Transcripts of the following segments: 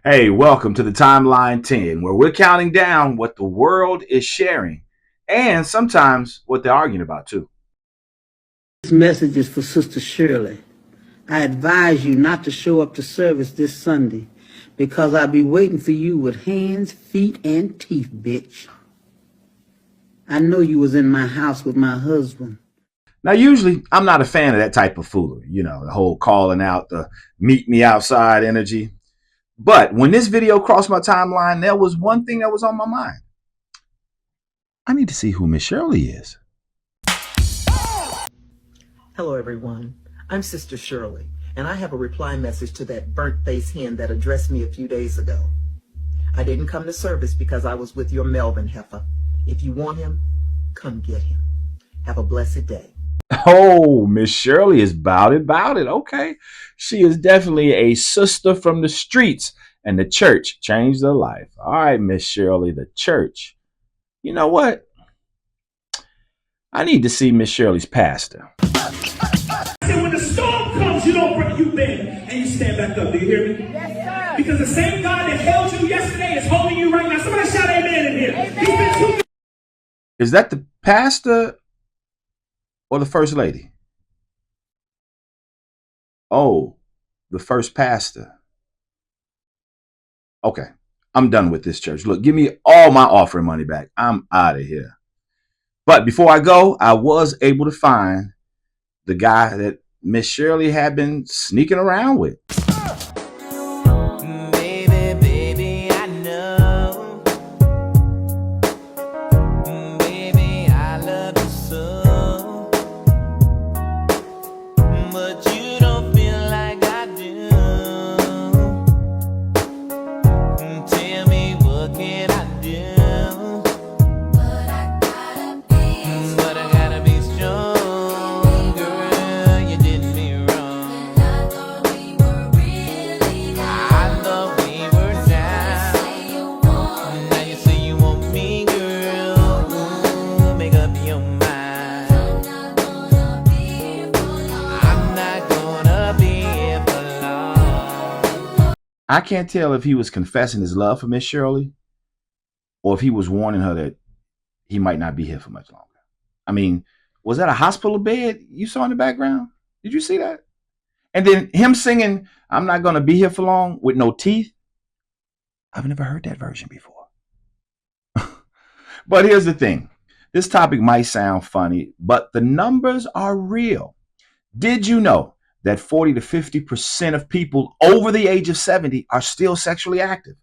Hey, welcome to the Timeline 10, where we're counting down what the world is sharing and sometimes what they're arguing about, too. This message is for Sister Shirley. I advise you not to show up to service this Sunday because I'll be waiting for you with hands, feet, and teeth, bitch. I know you was in my house with my husband. Now, usually, I'm not a fan of that type of foolery, the whole calling out the meet me outside energy. But when this video crossed my timeline, there was one thing that was on my mind. I need to see who Miss Shirley is. Hello, everyone. I'm Sister Shirley, and I have a reply message to that burnt-faced hen that addressed me a few days ago. I didn't come to service because I was with your Melvin heifer. If you want him, come get him. Have a blessed day. Oh, Miss Shirley is bout it. Okay. She is definitely a sister from the streets, and the church changed her life. All right, Miss Shirley, the church. You know what? I need to see Miss Shirley's pastor. And when the storm comes, you don't break, you bend and you stand back up. Do you hear me? Yes, sir. Because the same God that held you yesterday is holding you right now. Somebody shout amen in here. Amen. Is that the pastor or the first lady? Oh, the first pastor. Okay, I'm done with this church. Look, give me all my offering money back. I'm out of here. But before I go, I was able to find the guy that Miss Shirley had been sneaking around with. Baby, I know. Baby, I love you so. But you don't feel like I do. Tell me, what can I do? But I gotta be strong, girl. You did me wrong. I thought we were down. Now you say you want me, girl. Make up your mind. I'm not gonna be here for long. I can't tell if he was confessing his love for Miss Shirley or if he was warning her that he might not be here for much longer. I mean, was that a hospital bed you saw in the background? Did you see that? And then him singing, I'm not going to be here for long with no teeth. I've never heard that version before. But here's the thing. This topic might sound funny, but the numbers are real. Did you know that 40 to 50% of people over the age of 70 are still sexually active?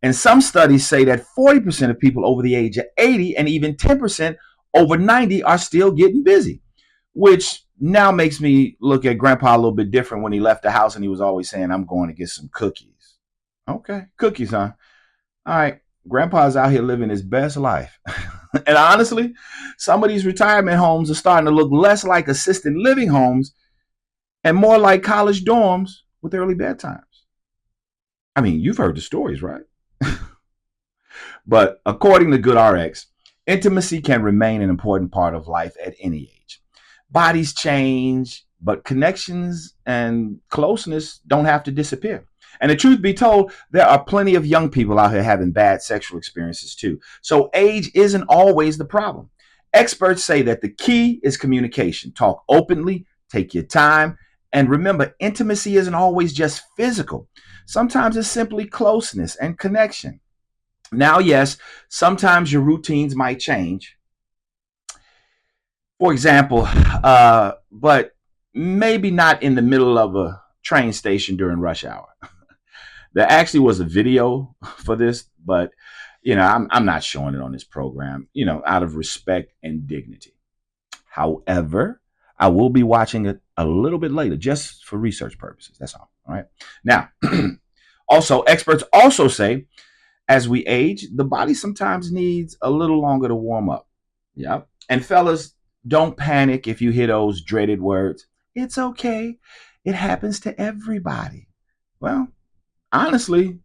And some studies say that 40% of people over the age of 80 and even 10% over 90 are still getting busy, which now makes me look at Grandpa a little bit different when he left the house and he was always saying, I'm going to get some cookies. Okay, cookies, huh? All right, Grandpa's out here living his best life. And honestly, some of these retirement homes are starting to look less like assisted living homes and more like college dorms with early bedtimes. I mean, you've heard the stories, right? But according to GoodRx, intimacy can remain an important part of life at any age. Bodies change, but connections and closeness don't have to disappear. And the truth be told, there are plenty of young people out here having bad sexual experiences too. So age isn't always the problem. Experts say that the key is communication. Talk openly, take your time, and remember, intimacy isn't always just physical. Sometimes it's simply closeness and connection. Now, yes, sometimes your routines might change. For example, but maybe not in the middle of a train station during rush hour. There actually was a video for this, but I'm not showing it on this program, out of respect and dignity. However, I will be watching it a little bit later just for research purposes. That's all. All right. Now, also, experts also say as we age, the body sometimes needs a little longer to warm up. Yeah. And fellas, don't panic if you hear those dreaded words. It's okay. It happens to everybody. Well, honestly,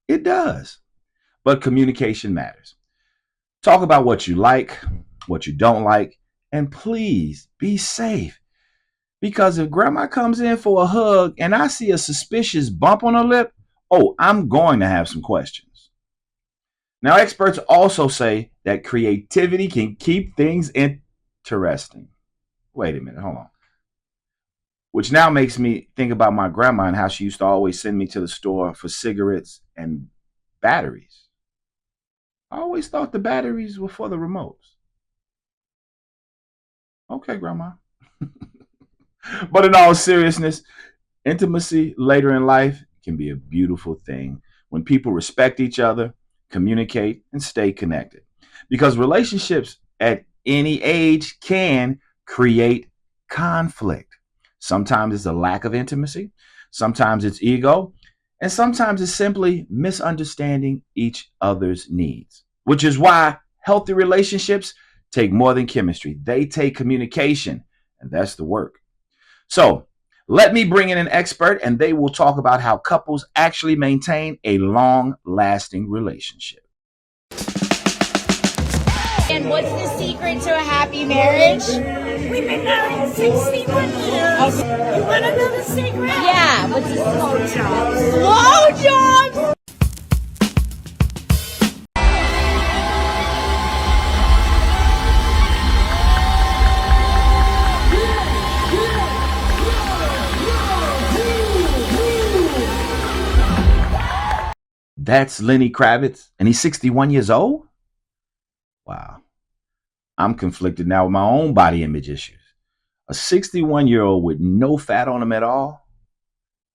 it does. But communication matters. Talk about what you like, what you don't like, and please be safe. Because if grandma comes in for a hug and I see a suspicious bump on her lip oh, I'm going to have some questions. Now, experts also say that creativity can keep things interesting. Wait a minute, hold on. Which now makes me think about my grandma and how she used to always send me to the store for cigarettes and batteries. I always thought the batteries were for the remotes. Okay, grandma. But in all seriousness, intimacy later in life can be a beautiful thing when people respect each other, communicate, and stay connected. Because relationships at any age can create conflict. Sometimes it's a lack of intimacy, sometimes it's ego, and sometimes it's simply misunderstanding each other's needs, which is why healthy relationships take more than chemistry. They take communication, and that's the work. So, let me bring in an expert and they will talk about how couples actually maintain a long lasting relationship. And what's the secret to a happy marriage? We've been married 61 years. You want another secret? Yeah, what's the Slow jobs. slow jobs? That's Lenny Kravitz, and he's 61 years old? Wow. I'm conflicted now with my own body image issues. A 61-year-old with no fat on him at all?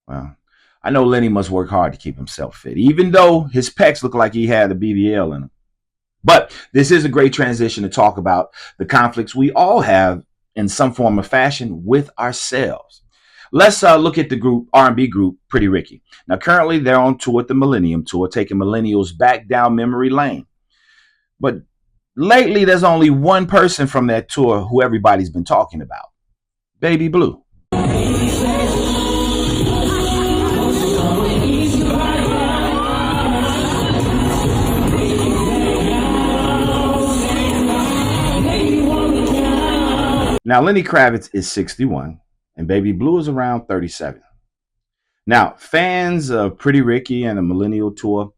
Well, I know Lenny must work hard to keep himself fit, even though his pecs look like he had a BBL in them. But this is a great transition to talk about the conflicts we all have in some form or fashion with ourselves. Let's look at the group, R&B group, Pretty Ricky. Now, currently, they're on tour with the Millennium Tour, taking millennials back down memory lane. But lately, there's only one person from that tour who everybody's been talking about, Baby Blue. Now, Lenny Kravitz is 61, and Baby Blue is around 37. Now, fans of Pretty Ricky and the Millennial Tour,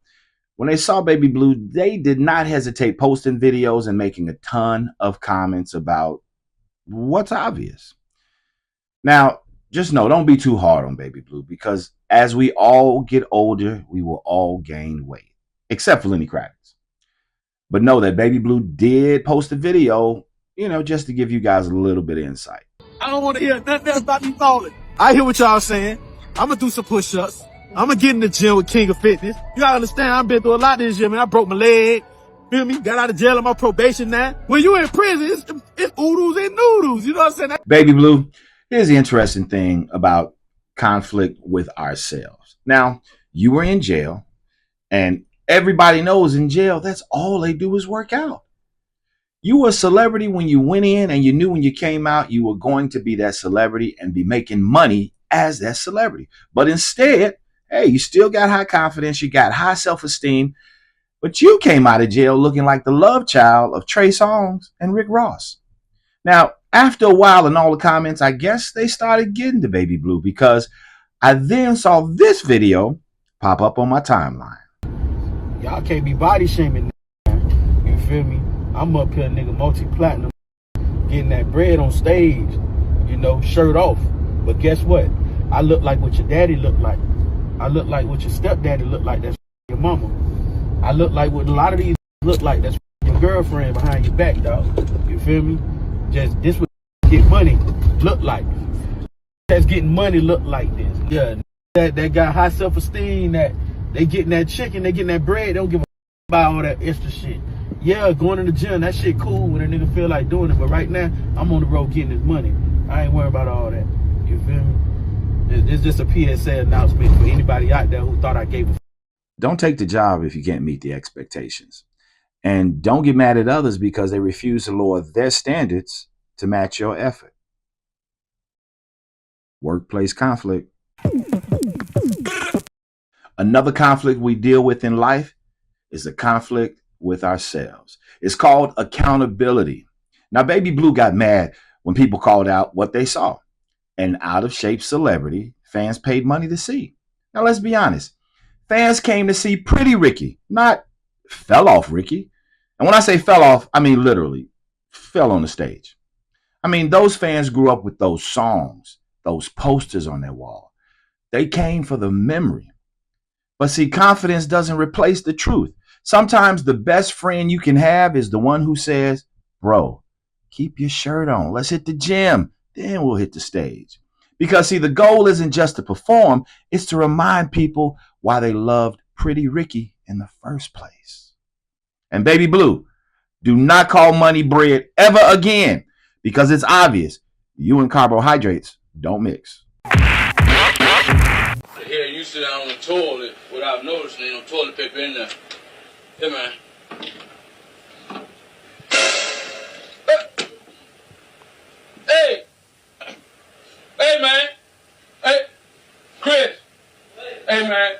when they saw Baby Blue, they did not hesitate posting videos and making a ton of comments about what's obvious. Now, just know, don't be too hard on Baby Blue, because as we all get older, we will all gain weight, except for Lenny Kravitz. But know that Baby Blue did post a video, just to give you guys a little bit of insight. I don't want to hear nothing else about me falling. I hear what y'all saying. I'm going to do some push-ups. I'm going to get in the gym with King of Fitness. You got to understand, I've been through a lot this year, man. I broke my leg. Feel me? Got out of jail on my probation now. When you in prison, it's oodles and noodles. You know what I'm saying? Baby Blue, here's the interesting thing about conflict with ourselves. Now, you were in jail, and everybody knows in jail, that's all they do is work out. You were a celebrity when you went in, and you knew when you came out, you were going to be that celebrity and be making money as that celebrity. But instead, hey, you still got high confidence, you got high self-esteem, but you came out of jail looking like the love child of Trey Songz and Rick Ross. Now, after a while in all the comments, I guess they started getting to Baby Blue, because I then saw this video pop up on my timeline. Y'all can't be body shaming. You feel me? I'm up here, nigga, multi-platinum, getting that bread on stage, shirt off. But guess what? I look like what your daddy looked like. I look like what your stepdaddy looked like. That's your mama. I look like what a lot of these look like. That's your girlfriend behind your back, dog. You feel me? Just this what get money look like. That's getting money look like this. Yeah, that got high self-esteem, that they getting that chicken, they getting that bread, they don't give a about all that extra shit. Yeah, going to the gym, that shit cool when a nigga feel like doing it. But right now, I'm on the road getting his money. I ain't worried about all that. You feel me? It's just a PSA announcement for anybody out there who thought I gave a Don't take the job if you can't meet the expectations. And don't get mad at others because they refuse to lower their standards to match your effort. Workplace conflict. Another conflict we deal with in life is a conflict with ourselves. It's called accountability. Now, Baby Blue got mad when people called out what they saw. An out-of-shape celebrity fans paid money to see. Now, let's be honest. fans came to see Pretty Ricky, not fell off Ricky. And when I say fell off, I mean literally fell on the stage. I mean, those fans grew up with those songs, those posters on their wall. They came for the memory. But see, confidence doesn't replace the truth. Sometimes the best friend you can have is the one who says, bro, keep your shirt on. Let's hit the gym. Then we'll hit the stage. Because see, the goal isn't just to perform. It's to remind people why they loved Pretty Ricky in the first place. And Baby Blue, do not call money bread ever again. Because it's obvious you and carbohydrates don't mix. Here, you sit down on the toilet without noticing ain't no toilet paper in there. Hey, man. Hey! Hey, man! Hey! Chris! Hey, man!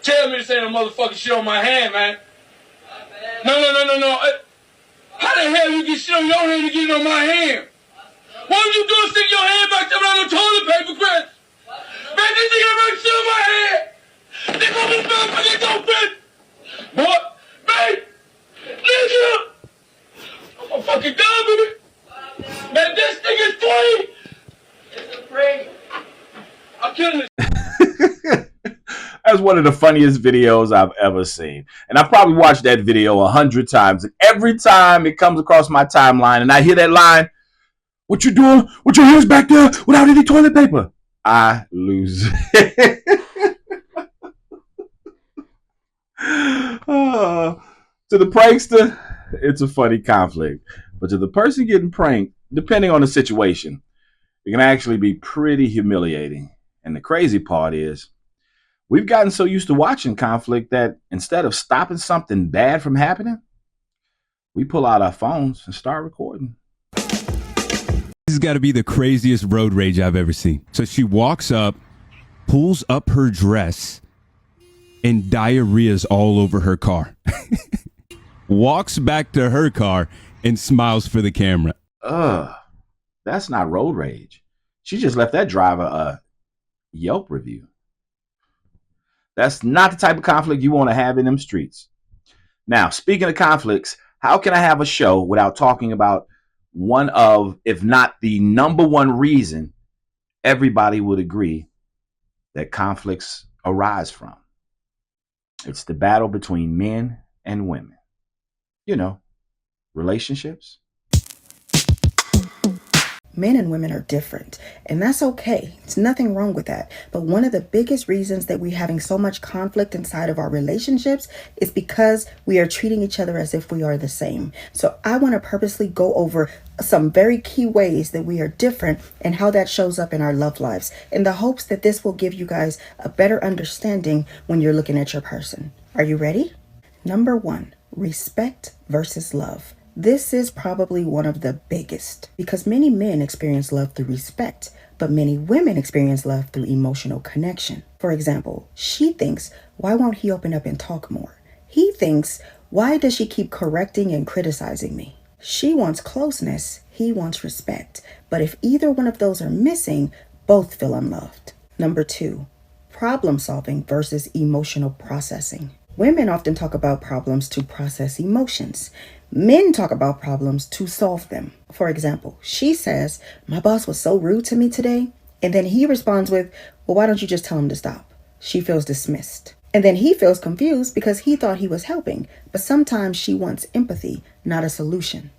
Tell me this ain't no motherfucking shit on my hand, man. No. How the hell you get shit on your hand and get it on my hand? What are you doing sticking your hand back there without no toilet paper, Chris? Man, this nigga got shit on my hand! They gonna be motherfucking don't fit! What? Man! Nigga! I'm a fucking done with it! Man, this thing is free! It's free! I'm killing this. That's one of the funniest videos I've ever seen. And I probably watched that video 100 times. And every time it comes across my timeline and I hear that line, what you doing with your hands back there without any toilet paper? I lose. To the prankster, it's a funny conflict. But to the person getting pranked, depending on the situation, it can actually be pretty humiliating. And the crazy part is, we've gotten so used to watching conflict that instead of stopping something bad from happening, we pull out our phones and start recording. This has got to be the craziest road rage I've ever seen. So she walks up, pulls up her dress, and diarrhea's all over her car. Walks back to her car and smiles for the camera. That's not road rage. She just left that driver a Yelp review. That's not the type of conflict you want to have in them streets. Now, speaking of conflicts, how can I have a show without talking about one of, if not the number one reason everybody would agree that conflicts arise from? It's the battle between men and women. You know, relationships. Men and women are different, and that's okay. It's nothing wrong with that. But one of the biggest reasons that we're having so much conflict inside of our relationships is because we are treating each other as if we are the same. So I want to purposely go over some very key ways that we are different and how that shows up in our love lives, in the hopes that this will give you guys a better understanding when you're looking at your person. Are you ready? Number 1, respect versus love. This is probably one of the biggest because many men experience love through respect, but many women experience love through emotional connection. For example, she thinks, why won't he open up and talk more? He thinks, why does she keep correcting and criticizing me? She wants closeness, he wants respect. But if either one of those are missing, both feel unloved. Number 2, problem solving versus emotional processing. Women often talk about problems to process emotions. Men talk about problems to solve them. For example, she says, my boss was so rude to me today. And then he responds with, well, why don't you just tell him to stop? She feels dismissed. And then he feels confused because he thought he was helping. But sometimes she wants empathy, not a solution.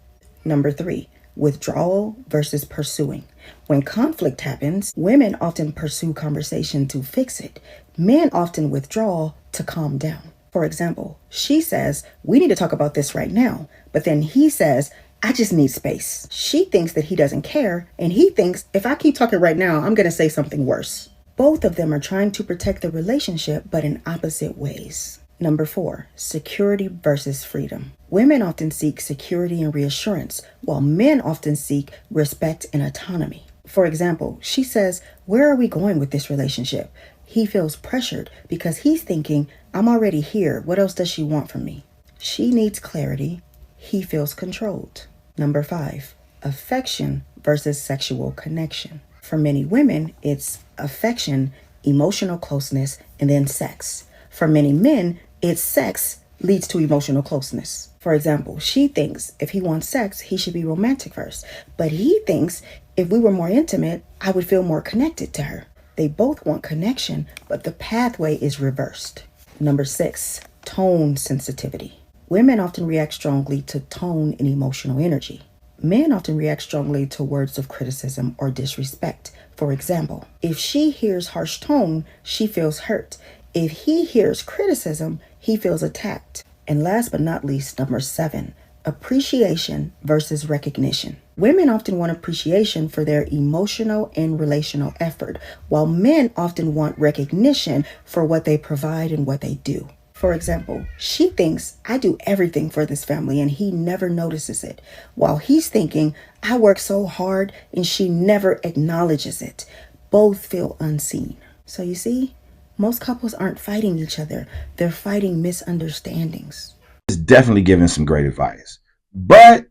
Number 3, withdrawal versus pursuing. When conflict happens, women often pursue conversation to fix it. Men often withdraw to calm down. For example, she says, we need to talk about this right now. But then he says, I just need space. She thinks that he doesn't care. And he thinks, if I keep talking right now, I'm going to say something worse. Both of them are trying to protect the relationship, but in opposite ways. Number 4, security versus freedom. Women often seek security and reassurance, while men often seek respect and autonomy. For example, she says, where are we going with this relationship? He feels pressured because he's thinking, I'm already here. What else does she want from me? She needs clarity. He feels controlled. Number 5, affection versus sexual connection. For many women, it's affection emotional closeness, and then sex. For many men, it's sex leads to emotional closeness. For example, she thinks if he wants sex, he should be romantic first. But he thinks if we were more intimate, I would feel more connected to her. They both want connection, but the pathway is reversed. Number 6, tone sensitivity. Women often react strongly to tone and emotional energy. Men often react strongly to words of criticism or disrespect. For example, if she hears harsh tone, she feels hurt. If he hears criticism, he feels attacked. And last but not least, number 7, appreciation versus recognition. Women often want appreciation for their emotional and relational effort, while men often want recognition for what they provide and what they do. For example, she thinks, I do everything for this family and he never notices it, while he's thinking, I work so hard and she never acknowledges it. Both feel unseen. So you see, most couples aren't fighting each other. They're fighting misunderstandings. Is definitely giving some great advice, but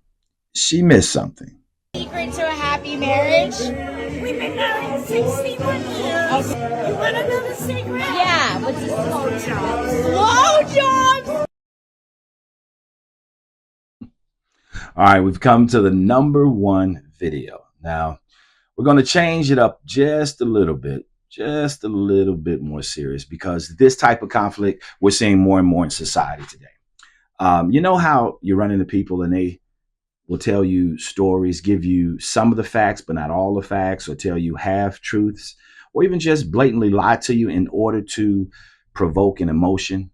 she missed something. Secret to a happy marriage? We've been married 61 years. You want another secret? Yeah, what's this? Blowjobs. Blowjobs! All right, we've come to the number 1 video. Now, we're going to change it up just a little bit more serious, because this type of conflict we're seeing more and more in society today. You know how you run into people and they will tell you stories, give you some of the facts, but not all the facts, or tell you half truths, or even just blatantly lie to you in order to provoke an emotion.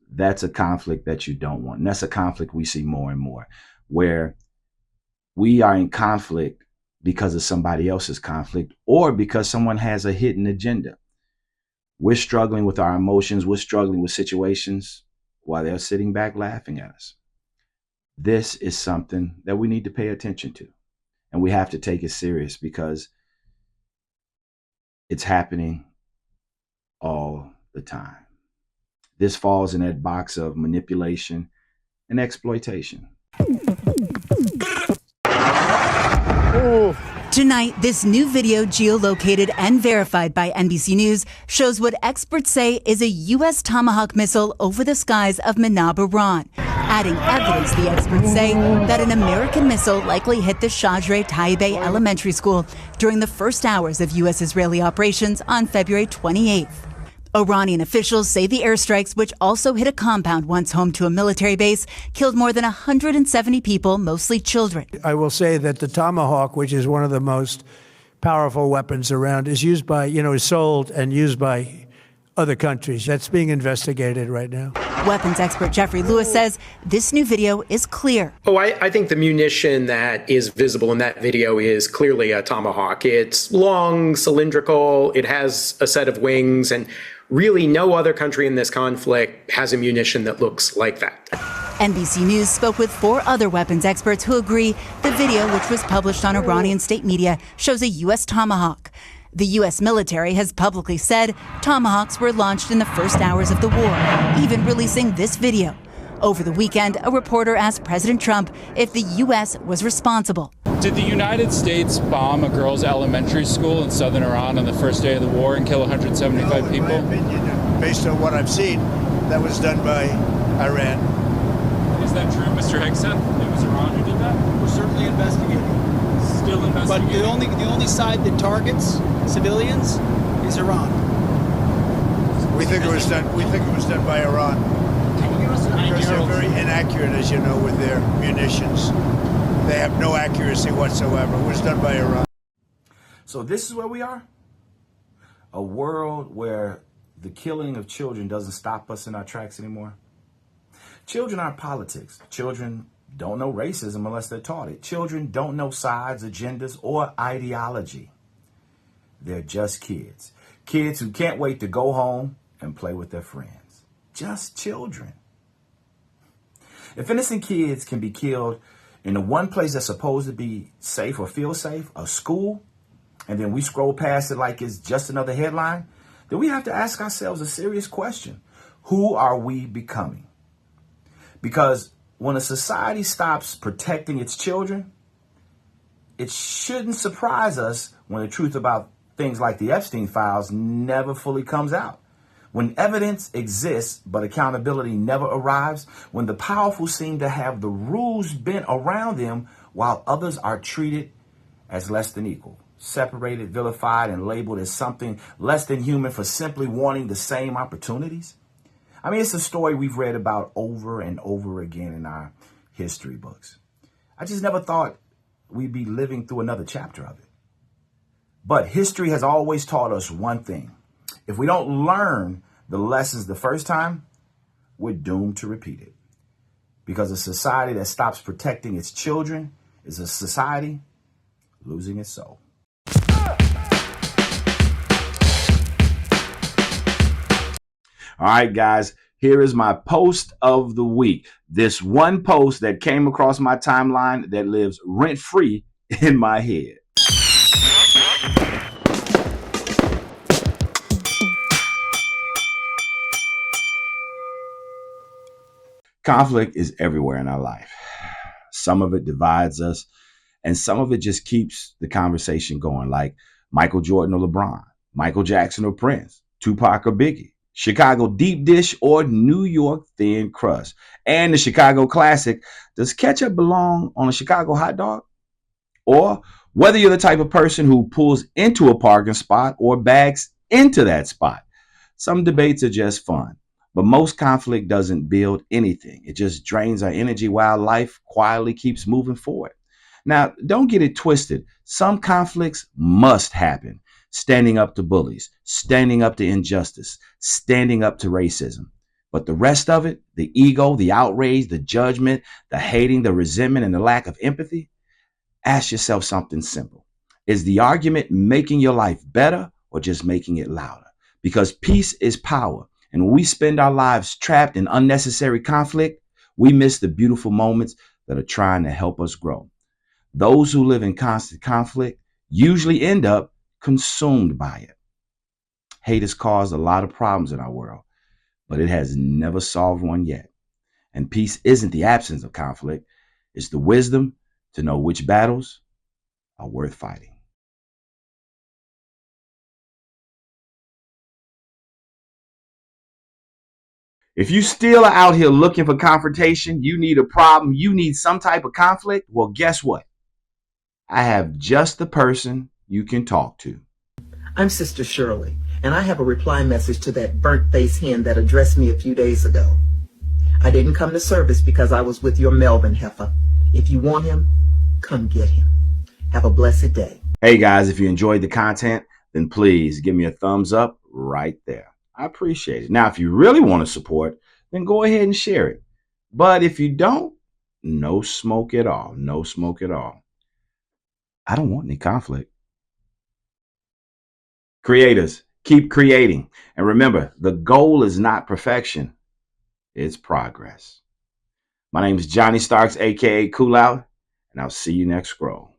That's a conflict that you don't want. And that's a conflict we see more and more, where we are in conflict because of somebody else's conflict, or because someone has a hidden agenda. We're struggling with our emotions. We're struggling with situations while they're sitting back laughing at us. This is something that we need to pay attention to, and we have to take it serious, because it's happening all the time. This falls in that box of manipulation and exploitation. Tonight, this new video, geolocated and verified by NBC News, shows what experts say is a U.S. Tomahawk missile over the skies of Manab, Iran. Adding evidence, the experts say, that an American missile likely hit the Shajre Taibeh Elementary School during the first hours of U.S.-Israeli operations on February 28th. Iranian officials say the airstrikes, which also hit a compound once home to a military base, killed more than 170 people, mostly children. I will say that the Tomahawk, which is one of the most powerful weapons around, is used by, is sold and used by other countries. That's being investigated right now. Weapons expert Jeffrey Lewis says this new video is clear. I think the munition that is visible in that video is clearly a Tomahawk. It's long, cylindrical, it has a set of wings, and really no other country in this conflict has a munition that looks like that. NBC News spoke with 4 other weapons experts who agree the video, which was published on Iranian state media, shows a U.S. Tomahawk. The U.S. military has publicly said Tomahawks were launched in the first hours of the war, even releasing this video. Over the weekend, a reporter asked President Trump if the U.S. was responsible. Did the United States bomb a girls' elementary school in southern Iran on the first day of the war and kill 175 people? In my opinion, based on what I've seen, that was done by Iran. Is that true, Mr. Hickson? It was Iran who did that? We're certainly investigating. Still investigating. But the only side that targets civilians is Iran. We think it was done by Iran. Can you give us an idea? Because they're very inaccurate, as you know, with their munitions. They have no accuracy whatsoever. It was done by Iran. So this is where we are? A world where the killing of children doesn't stop us in our tracks anymore? Children aren't politics. Children don't know racism unless they're taught it. Children don't know sides, agendas, or ideology. They're just kids. Kids who can't wait to go home and play with their friends. Just children. If innocent kids can be killed in the one place that's supposed to be safe or feel safe, a school, and then we scroll past it like it's just another headline, then we have to ask ourselves a serious question. Who are we becoming? Because when a society stops protecting its children, it shouldn't surprise us when the truth about things like the Epstein files never fully comes out. When evidence exists, but accountability never arrives, when the powerful seem to have the rules bent around them while others are treated as less than equal, separated, vilified, and labeled as something less than human for simply wanting the same opportunities. I mean, it's a story we've read about over and over again in our history books. I just never thought we'd be living through another chapter of it. But history has always taught us one thing. If we don't learn the lessons the first time, we're doomed to repeat it. Because a society that stops protecting its children is a society losing its soul. All right, guys, here is my post of the week. This one post that came across my timeline that lives rent-free in my head. Conflict is everywhere in our life. Some of it divides us, and some of it just keeps the conversation going, like Michael Jordan or LeBron, Michael Jackson or Prince, Tupac or Biggie, Chicago deep dish or New York thin crust, and the Chicago classic, does ketchup belong on a Chicago hot dog? Or whether you're the type of person who pulls into a parking spot or bags into that spot. Some debates are just fun. But most conflict doesn't build anything. It just drains our energy while life quietly keeps moving forward. Now, don't get it twisted. Some conflicts must happen. Standing up to bullies, standing up to injustice, standing up to racism. But the rest of it, the ego, the outrage, the judgment, the hating, the resentment, and the lack of empathy, ask yourself something simple. Is the argument making your life better or just making it louder? Because peace is power. And when we spend our lives trapped in unnecessary conflict, we miss the beautiful moments that are trying to help us grow. Those who live in constant conflict usually end up consumed by it. Hate has caused a lot of problems in our world, but it has never solved one yet. And peace isn't the absence of conflict. It's the wisdom to know which battles are worth fighting. If you still are out here looking for confrontation, you need a problem, you need some type of conflict, well, guess what? I have just the person you can talk to. I'm Sister Shirley, and I have a reply message to that burnt-faced hen that addressed me a few days ago. I didn't come to service because I was with your Melvin heifer. If you want him, come get him. Have a blessed day. Hey guys, if you enjoyed the content, then please give me a thumbs up right there. I appreciate it. Now, if you really want to support, then go ahead and share it. But if you don't, no smoke at all. No smoke at all. I don't want any conflict. Creators, keep creating. And remember, the goal is not perfection. It's progress. My name is Johnny Starks, a.k.a. Cool Out, and I'll see you next scroll.